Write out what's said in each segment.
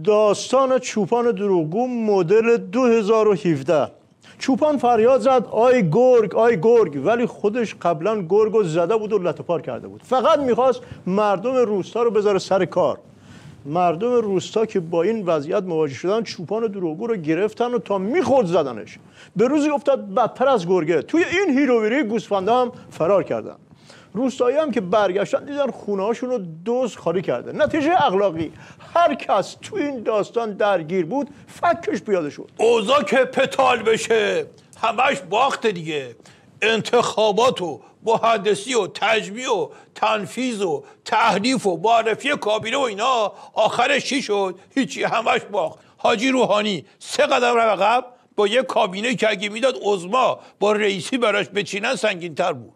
داستان چوپان دروغگو مدل 2017. چوپان فریاد زد آی گرگ آی گرگ، ولی خودش قبلا گرگو زده بود و لطه پار کرده بود. فقط میخواست مردم روستا رو بذاره سر کار. مردم روستا که با این وضعیت مواجه شدن چوپان دروغگو رو گرفتن و تا میخورد زدنش. به روزی افتاد بدتر از گرگه. توی این هیرویری گوسفنده هم فرار کردن. روستایی هم که برگشتن دیدن خونه هاشون رو دزد خالی کرده. نتیجه اخلاقی هر کس تو این داستان درگیر بود فکش پیاده شد. اوضاع که پتال بشه همش باخته دیگه. انتخابات و مهندسی و تجمیع و تنفیذ و تحریف و معرفی کابینه و اینا آخرش چی شد؟ هیچی، همش باخت. حاجی روحانی 3 قدم رو عقب با یه کابینه که اگه میداد عظما با رئیسی براش بچینن سنگین‌تر بود.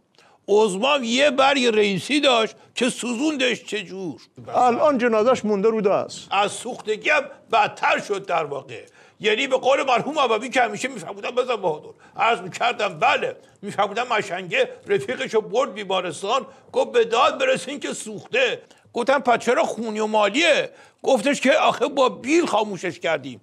عظما یه برگ رئیسی داشت که سوزوندش چجور. الان جنازش مونده رو دست. از سوختگی هم بدتر شد در واقع. یعنی به قول مرحوم ابوی که همیشه میفهمودن بزن بهادر عرض میکردم بله میفهمودن مشنگه رفیقشو برد بیمارستان گفت به داد برسین که سوخته. گفتم پس چرا خونی و مالیه؟ گفتش که آخه با بیل خاموشش کردیم.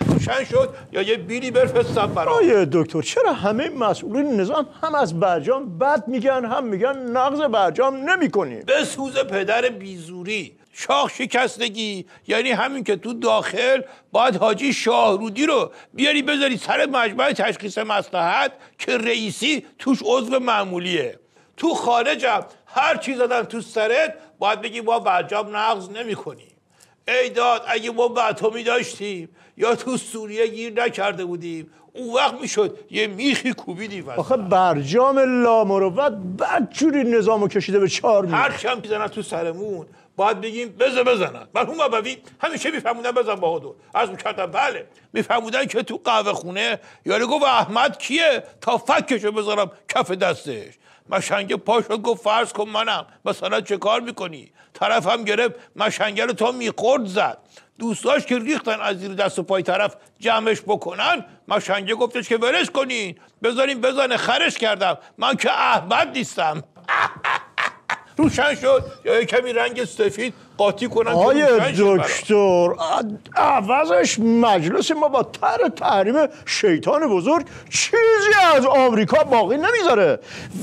روشن شد یا یه بیلی بفرستم برام. آیه دکتر چرا همه مسئولین نظام هم از برجام بد میگن هم میگن نقض برجام نمی‌کنیم؟ به سوز پدر بیزوری. شاخ شکستگی یعنی همین که تو داخل باید حاجی شاهرودی رو بیاری بذاری سر مجمع تشخیص مصلحت که رئیسی توش عضو معمولیه. تو خارجم هر چی زدن تو سرت باید بگی ما برجام نقض نمی‌کنیم. ای داد اگه ما اتمی داشتیم یا تو سوریه گیر نکرده بودیم اون وقت میشد یه میخی کوبیدیم. آخه برجام لامروت بدجوری نظامو کشیده به 4 میخ. هر چم میزنن تو سرمون باید بگیم بزنن. مرحوم ابوی همیشه میفهمودن بزن بهادر. عرض میکردم بله میفهمودن که تو قهوه خونه یارو گفت احمد کیه تا فکشو بذارم کف دستش. مشنگه پا شد گفت فرض کن منم مثلا چه کار میکنی؟ طرفم گرفت مشنگه رو تا میخورد زد. دوستاش که ریختن از زیر دست و پای طرف جمعش بکنن مشنگه گفتش که ولش کنین بذارین بزنه خرش کردم من که احمد نیستم. روشن شد یا کمی رنگ سفید قاطی کنن. آیه دکتر عوضش مجلس ما با تحریم شیطان بزرگ چیزی از آمریکا باقی نمیذاره.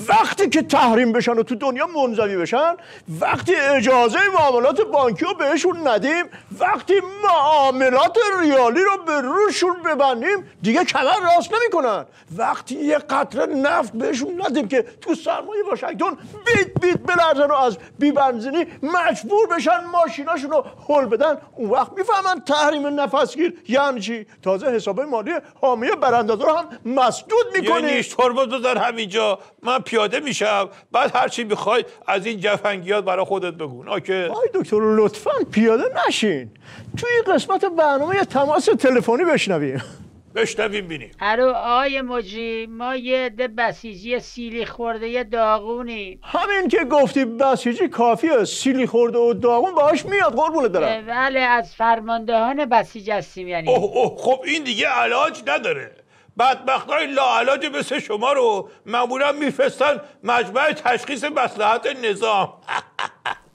وقتی که تحریم بشن و تو دنیا منزوی بشن، وقتی اجازه معاملات بانکی رو بهشون ندیم، وقتی معاملات ریالی رو به روشون ببندیم دیگه کمر راست نمیکنن. وقتی یه قطره نفت بهشون ندیم که تو سرمایه واشنگتن بیت بلرزن و از بی‌بنزینی مجبور بشن ماشیناشون رو هل بدن، اون وقت میفهمن تحریم نفسگیر یعنی چی. تازه حسابای مالی حامی براندازا رو هم مسدود میکنی. یه نیش ترمز بذار همینجا من پیاده میشم بعد هر چی میخوای از این جفنگیات برای خودت بگون. اوکی آی دکتر لطفاً پیاده نشین. توی قسمت برنامه یه تماس تلفنی بشنویم بینیم. الو آقای مجری ما یه عده بسیجی سیلی خورده داغونی. همین که گفتی بسیجی کافیه. سیلی خورده و داغون باهاش میاد قربونت برم. بله از فرماندهان بسیج هستیم یعنی. خب این دیگه علاج نداره. بدبختای لاعلاج مثل شما رو معمولا میفرستن مجمع تشخیص مصلحت نظام.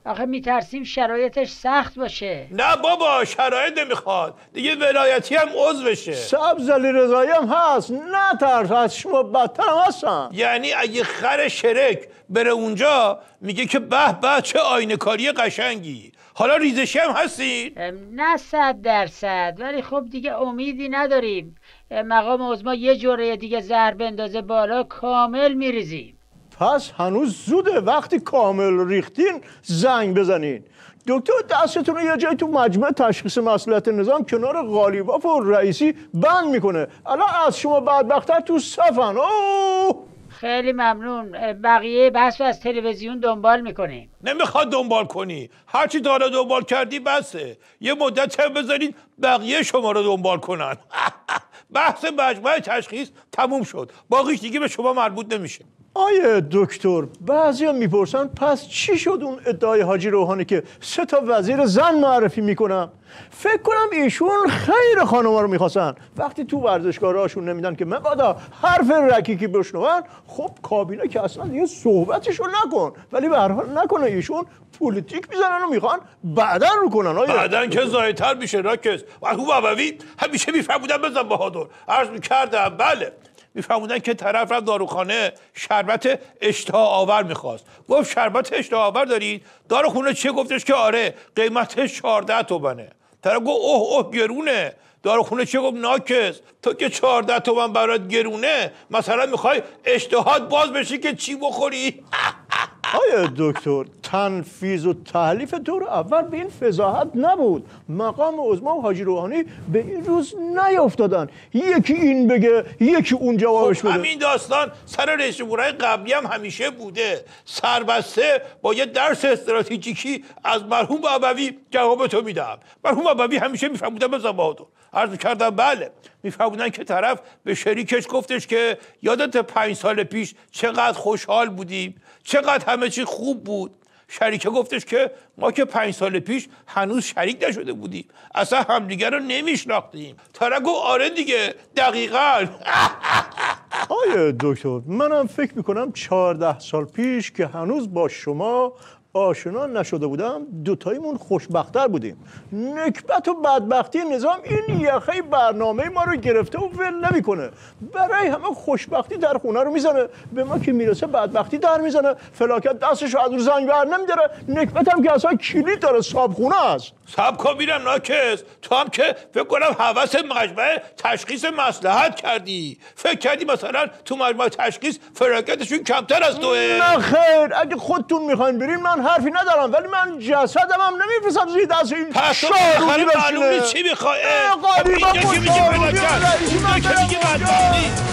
آخه میترسیم شرایطش سخت باشه. نه بابا شرایط نمیخواد دیگه ولایتی هم عضو بشه. سبز علی رضایی هم هست. نه ترس از شما بدتر هم هستن. یعنی اگه خر شرک بره اونجا میگه که به به چه آینه کاری قشنگی. حالا ریزشی هم هستین؟ نه 100%، ولی خب دیگه امیدی نداریم. مقام عظما یه جوره دیگه زهر بندازه بالا کامل میریزیم. پس هنوز زوده. وقتی کامل ریختین زنگ بزنین. دکتر دستتون رو یه جایی تو مجمع تشخیص مصلحت نظام کنار قالیباف و رئیسی بند میکنه. الان از شما بدبختر تو صفن. خیلی ممنون. بقیه بحث از تلویزیون دنبال میکنیم. نمیخواد دنبال کنی. هرچی تا حالا دنبال کردی بسه. یه مدت هم بذارین بقیه شما رو دنبال کنن. بحث مجمع تشخیص تموم شد. باقیش دیگه به شما مربوط نمیشه. آیه دکتر، بعضیا میپرسن پس چی شد اون ادعای حاجی روحانی که 3 تا وزیر زن معرفی میکنم؟ فکر کنم ایشون خیر خانوما رو میخواستن. وقتی تو ورزشگاهاشون نمیدن که مبادا حرف رکیکی بشنون، خب کابینه که اصلا دیگه صحبتشو نکن. ولی به هر حال نکنه ایشون پولیتیک میزنن و میخوان بعدن رو کنن. بعدن که زایدتر میشه راکس. و بابوی همیشه میفهمودن بزن بهادر. عرض میکردم بله، میفهمودن که طرف رفت داروخانه شربت اشتها آور میخواست. گفت شربت اشتها آور دارید؟ داروخانه چه گفتش که آره، قیمتش 14 تومنه. طرف گفت اوه گرونه. داروخانه چه گفت ناکس، تو که 14 تومن برات گرونه، مثلا میخوای اشتهات باز بشی که چی بخوری؟ آیا دکتر، تنفیذ و تحلیف دور اول به این فضاحت نبود. مقام عظما و حاجی روحانی به این روز نیافتادن یکی این بگه یکی اون جوابش بده. همین داستان سر رئیس جمهورهای قبلی هم همیشه بوده. سربسته با یه درس استراتژیکی از مرحوم بابوی جواب تو میدم. مرحوم بابوی همیشه میفهمودن بزن بهادر. عرض کردم بله، میفهمودن که طرف به شریکش گفتش که یادت 5 سال پیش چقدر خوشحال بودیم، چقدر همه چی خوب بود. شریکه گفتش که ما که 5 سال پیش هنوز شریک نشده بودیم، اصلا همدیگه رو نمیشناختیم. طرف گفت آره دیگه، دقیقاً. آیه دکتر، منم فکر میکنم 14 سال پیش که هنوز با شما آشنا نشده بودم دوتاییمون خوشبخت‌تر بودیم. نکبت و بدبختی نظام این یخه برنامه ما رو گرفته و ول نمیکنه. برای همه خوشبختی در خونه رو میزنه، به ما که میرسه بدبختی در میزنه. فلاکت دستش رو از رو زنگ بر نمیداره. نکبت هم که اصلا کلید داره، صابخونه است. صاحب کابینم ناکس، تو هم که فکر کنم حوث مجمع تشخیص مصلحت کردی. فکر کردی مثلا تو مجمع تشخیص فلاکتشون کمتر از توه؟ نه خیر، اگه خودتون میخواین برین من حرفی ندارم، ولی من جسدم هم نمیفرستم زیر دست این شاروخی بشینه. معلوم نیست چی میخوای. اینجا که میگه فلاکت، اونجا که میگه بدبختی.